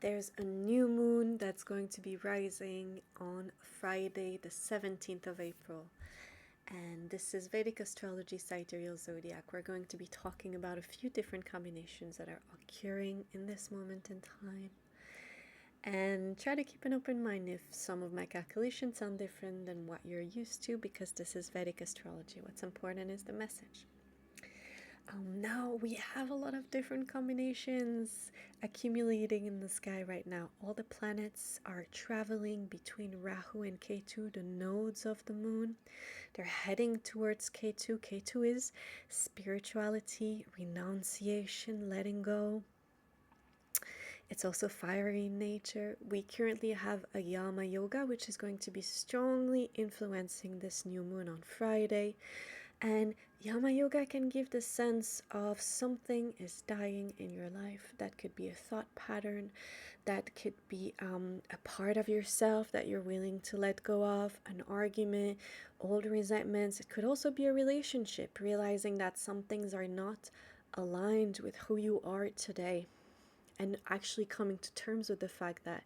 There's a new moon that's going to be rising on Friday, the 17th of April. And this is Vedic Astrology Sidereal Zodiac. We're going to be talking about a few different combinations that are occurring in this moment in time. And try to keep an open mind if some of my calculations sound different than what you're used to, because this is Vedic Astrology. What's important is the message. Now we have a lot of different combinations accumulating in the sky right now. All the planets are traveling between Rahu and Ketu, the nodes of the moon. They're heading towards Ketu. Ketu is spirituality, renunciation, letting go. It's also fiery in nature. We currently have a Yama Yoga, which is going to be strongly influencing this new moon on Friday. And Yama Yoga can give the sense of something is dying in your life. That could be a thought pattern, that could be a part of yourself that you're willing to let go of, an argument, old resentments. It could also be a relationship, realizing that some things are not aligned with who you are today, and actually coming to terms with the fact that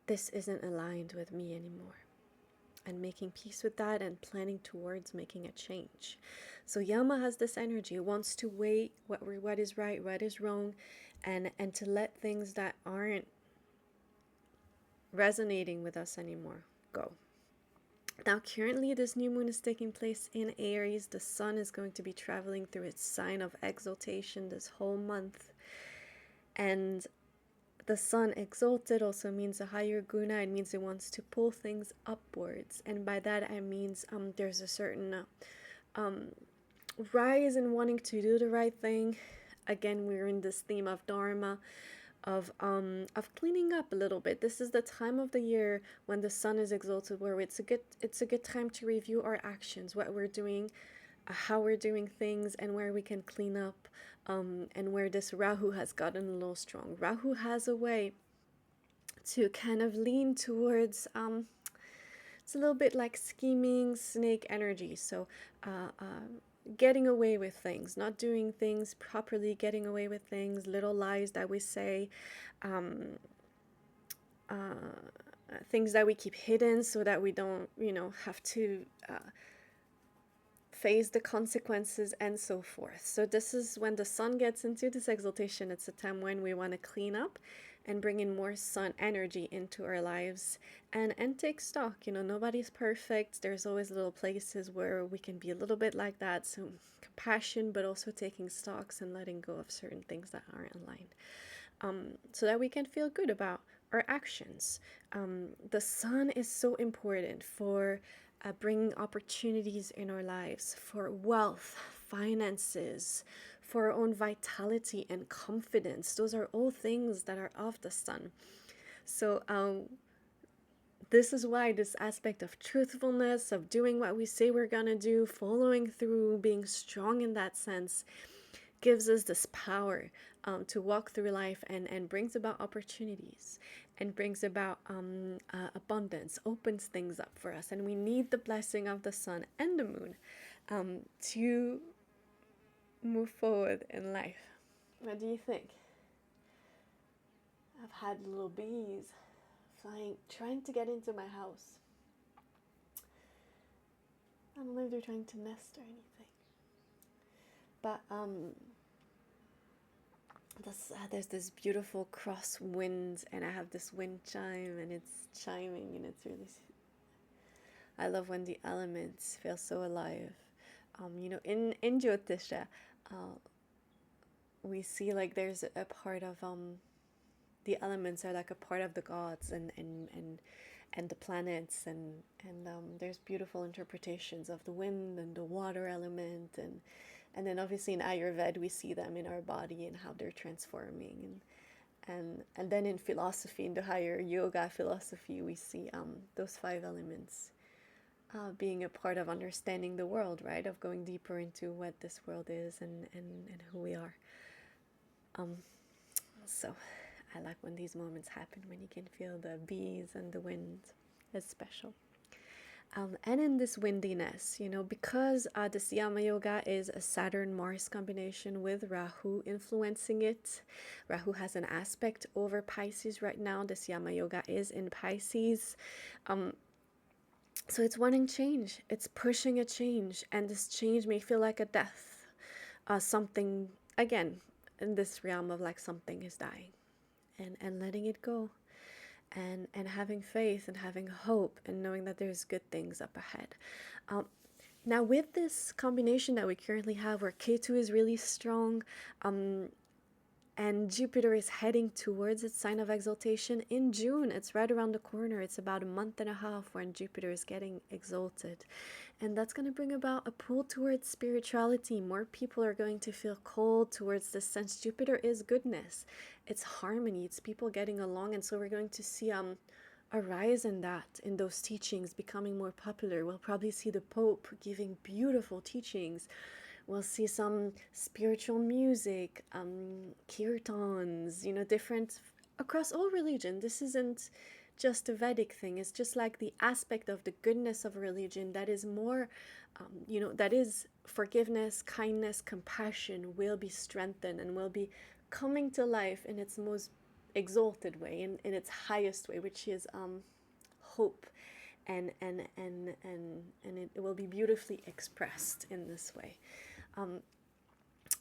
this isn't aligned with me anymore, and making peace with that and planning towards making a change. So Yama has this energy. It wants to weigh what is right, what is wrong, and to let things that aren't resonating with us anymore go. Now currently this new moon is taking place in Aries. The sun is going to be traveling through its sign of exaltation this whole month. And the sun exalted also means a higher guna. It means it wants to pull things upwards, and by that I means there's a certain rise in wanting to do the right thing. Again, we're in this theme of dharma, of cleaning up a little bit. This is the time of the year when the sun is exalted, where it's a good time to review our actions, what we're doing, how we're doing things, and where we can clean up, and where this Rahu has gotten a little strong. Rahu has a way to kind of lean towards, it's a little bit like scheming snake energy. So getting away with things, not doing things properly, getting away with things, little lies that we say, things that we keep hidden so that we don't, have to face the consequences and so forth. So this is when the sun gets into this exaltation. It's a time when we want to clean up and bring in more sun energy into our lives, and take stock. Nobody's perfect. There's always little places where we can be a little bit like that. So compassion, but also taking stocks and letting go of certain things that aren't aligned, so that we can feel good about our actions. The sun is so important for bringing opportunities in our lives, for wealth, finances, for our own vitality and confidence. Those are all things that are of the sun. So this is why this aspect of truthfulness, of doing what we say we're gonna do, following through, being strong in that sense, gives us this power to walk through life, and brings about opportunities, and brings about abundance, opens things up for us. And we need the blessing of the sun and the moon to move forward in life. What do you think? I've had little bees flying, trying to get into my house. I don't know if they're trying to nest or anything. But there's this beautiful cross wind, and I have this wind chime, and it's chiming, and it's really, I love when the elements feel so alive. In Jyotisha, we see like there's a part of the elements are like a part of the gods, and the planets, and there's beautiful interpretations of the wind and the water element, and then obviously in Ayurveda we see them in our body and how they're transforming, and then in philosophy, in the higher yoga philosophy, we see those 5 elements being a part of understanding the world, right? Of going deeper into what this world is, and who we are. So I like when these moments happen, when you can feel the bees and the wind. It's special. And in this windiness, because this Yama Yoga is a Saturn-Mars combination with Rahu influencing it. Rahu has an aspect over Pisces right now. This Yama Yoga is in Pisces. So it's wanting change. It's pushing a change. And this change may feel like a death. Something, again, in this realm of like something is dying. And letting it go. And having faith and having hope and knowing that there's good things up ahead. Now with this combination that we currently have where Ketu is really strong and Jupiter is heading towards its sign of exaltation in June, it's right around the corner. It's about a month and a half when Jupiter is getting exalted. And that's going to bring about a pull towards spirituality. More people are going to feel called towards this sense. Jupiter is goodness. It's harmony. It's people getting along. And so we're going to see a rise in that, in those teachings becoming more popular. We'll probably see the Pope giving beautiful teachings. We'll see some spiritual music, kirtans, different across all religion. This isn't just a Vedic thing. It's just like the aspect of the goodness of religion that is more, that is forgiveness, kindness, compassion will be strengthened and will be coming to life in its most exalted way, in its highest way, which is hope, and it will be beautifully expressed in this way.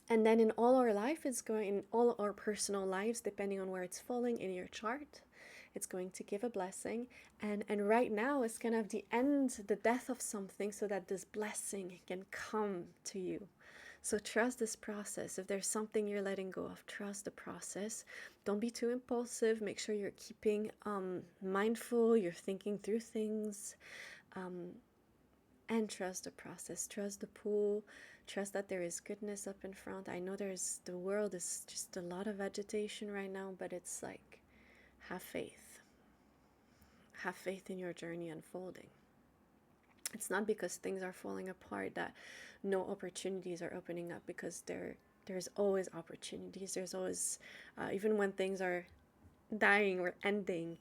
And then in all our life, in all our personal lives, depending on where it's falling in your chart, it's going to give a blessing. And right now it's kind of the end, the death of something so that this blessing can come to you. So trust this process. If there's something you're letting go of, trust the process. Don't be too impulsive. Make sure you're keeping mindful, you're thinking through things. And trust the process. Trust the pull. Trust that there is goodness up in front. I know the world is just a lot of agitation right now, but it's like, have faith. Have faith in your journey unfolding. It's not because things are falling apart that no opportunities are opening up, because there's always opportunities. There's always, even when things are dying or ending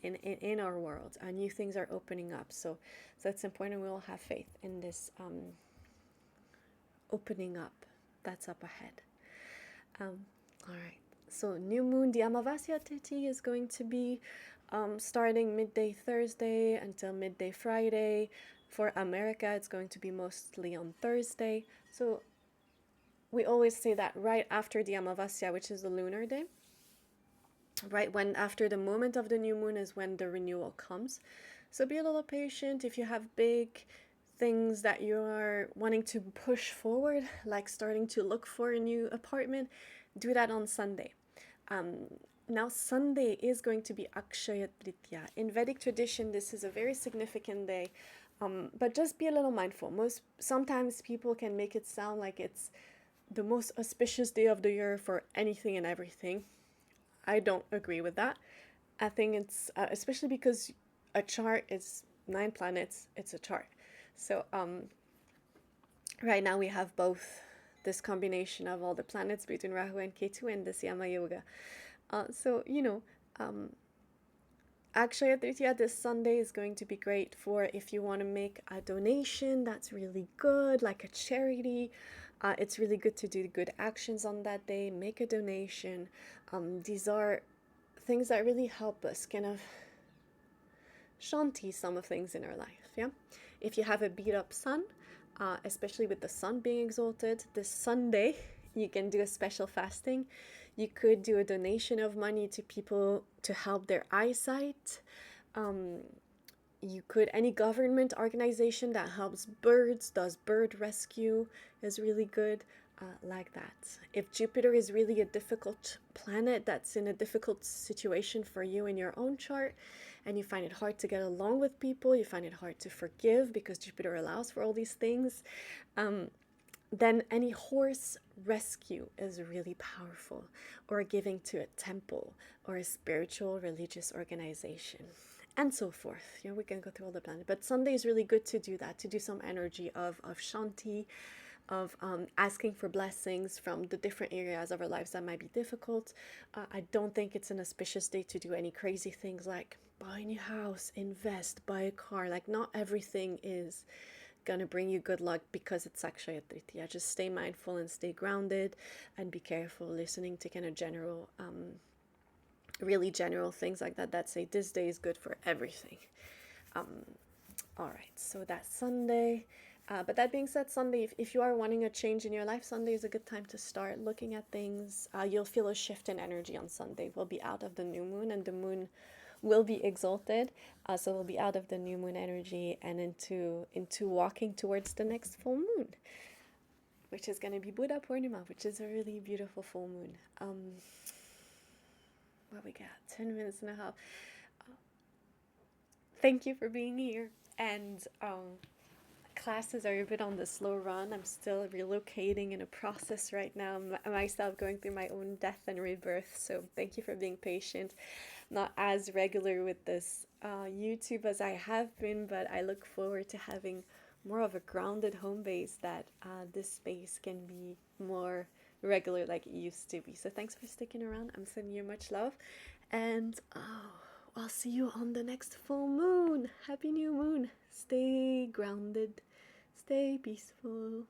in our world, new things are opening up. So it's important we all have faith in this opening up that's up ahead. All right. So new moon, the Amavasya Tithi is going to be starting midday Thursday until midday Friday. For America, it's going to be mostly on Thursday. So we always say that right after the Amavasya, which is the lunar day, right when after the moment of the new moon is when the renewal comes. So be a little patient. If you have big things that you are wanting to push forward, like starting to look for a new apartment, do that on Sunday. Now Sunday is going to be Akshaya Tritiya. In Vedic tradition, this is a very significant day, but just be a little mindful. Sometimes people can make it sound like it's the most auspicious day of the year for anything and everything. I don't agree with that. I think it's, especially because a chart is 9 planets, it's a chart. So right now we have both this combination of all the planets between Rahu and Ketu and this Yama Yoga. Akshaya Tritiya this Sunday is going to be great for if you want to make a donation. That's really good, like a charity. It's really good to do good actions on that day. Make a donation. These are things that really help us kind of shanti some of things in our life. Yeah. If you have a beat up sun, especially with the sun being exalted, this Sunday you can do a special fasting. You could do a donation of money to people to help their eyesight. You could, any government organization that helps birds, does bird rescue, is really good, like that. If Jupiter is really a difficult planet that's in a difficult situation for you in your own chart, and you find it hard to get along with people, you find it hard to forgive because Jupiter allows for all these things, then any horse rescue is really powerful, or giving to a temple or a spiritual religious organization, and so forth. We can go through all the planet, but Sunday is really good to do that, to do some energy of shanti, of asking for blessings from the different areas of our lives that might be difficult. I don't think it's an auspicious day to do any crazy things like buy a new house, invest, buy a car. Like, not everything is gonna bring you good luck because it's actually a Tritiya. Just stay mindful and stay grounded and be careful listening to kind of general, really general things like that say this day is good for everything. All right, so that's Sunday. But that being said, Sunday, if you are wanting a change in your life, Sunday is a good time to start looking at things. You'll feel a shift in energy on Sunday. We'll be out of the new moon, and the moon will be exalted. So we'll be out of the new moon energy and into walking towards the next full moon, which is going to be Buddha Purnima, which is a really beautiful full moon. What we got? 10 minutes and a half. Thank you for being here. And classes are a bit on the slow run. I'm still relocating in a process right now, myself going through my own death and rebirth. So thank you for being patient. Not as regular with this YouTube as I have been, but I look forward to having more of a grounded home base that this space can be more regular like it used to be. So thanks for sticking around. I'm sending you much love, and I'll see you on the next full moon. Happy new moon. Stay grounded, stay peaceful.